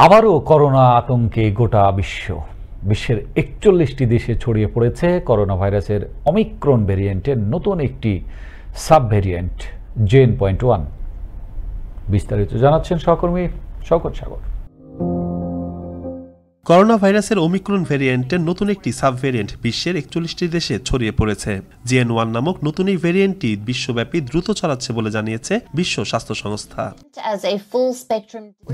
আবারও করোনা আতঙ্কে গোটা বিশ্বের ৪১টি দেশে ছড়িয়ে পড়েছে করোনা ভাইরাসের ওমিক্রন ভ্যারিয়েন্টের নতুন একটি সাব ভ্যারিয়েন্ট JN.1। বিস্তারিত জানাচ্ছেন সহকর্মী শওকত সাগর। করোনা ভাইরাসের ওমিক্রন ভ্যারিয়েন্টের নতুন একটি সাব ভ্যারিয়েন্ট বিশ্বের ৪১টি দেশে ছড়িয়ে পড়েছে। JN.1 নামক নতুন এই ভ্যারিয়েন্টটি বিশ্বব্যাপী দ্রুত ছড়াচ্ছে বলে জানিয়েছে বিশ্ব স্বাস্থ্য সংস্থা।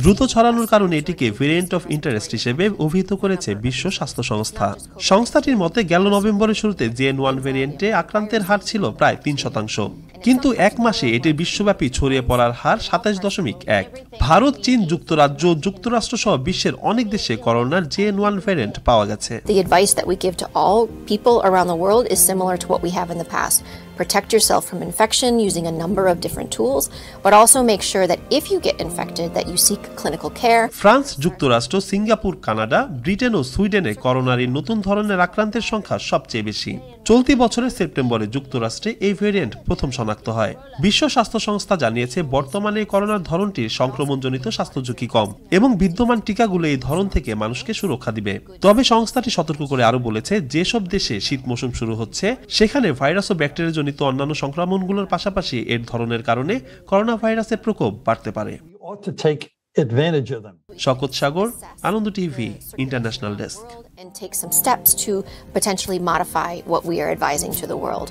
দ্রুত ছড়ানোর কারণে এটিকে ভ্যারিয়েন্ট অফ ইন্টারেস্ট হিসেবে অভিহিত করেছে বিশ্ব স্বাস্থ্য সংস্থা। সংস্থাটির মতে গেল নভেম্বরের শুরুতে JN.1 ভ্যারিয়েন্টে আক্রান্তের হার ছিল প্রায় ৩%, কিন্তু এক মাসে এটির বিশ্বব্যাপী ছড়িয়ে পড়ার হার ২৭.১। ভারত, চীন, যুক্তরাজ্য, যুক্তরাষ্ট্র সহ বিশ্বের অনেক দেশে করোনার JN.1 ভ্যারিয়েন্ট পাওয়া গেছে। The advice that we give to all people around the world is similar to what we have in the past. Protect yourself from infection using a number of different tools, but also make sure that if you get infected that you seek clinical care. France, যুক্তরাষ্ট্র, Singapore, Canada, Britain ও সুইডেনে করোনার এই নতুন ধরনের আক্রান্তের সংখ্যা সবচেয়ে বেশি। চলতি বছরের সেপ্টেম্বরে যুক্তরাষ্ট্রে এই ভ্যারিয়েন্ট প্রথম শনাক্ত হয়। বিশ্ব স্বাস্থ্য সংস্থা জানিয়েছে বর্তমানে করোনার ধরনটির সংক্রমণজনিত স্বাস্থ্য ঝুঁকি কম এবং বিদ্যমান টিকাগুলো এই ধরন থেকে মানুষকে সুরক্ষা দিবে। তবে সংস্থাটি সতর্ক করে আরো বলেছে, যেসব দেশে শীত মৌসুম শুরু হচ্ছে সেখানে ভাইরাস ও ব্যাকটেরিয়া জনিত অন্যান্য সংক্রমণগুলোর পাশাপাশি এর ধরনের কারণে করোনা ভাইরাসের প্রকোপ বাড়তে পারে। Shaukat Sagar, Ananda TV, international desk. And take some steps to potentially modify what we are advising to the world.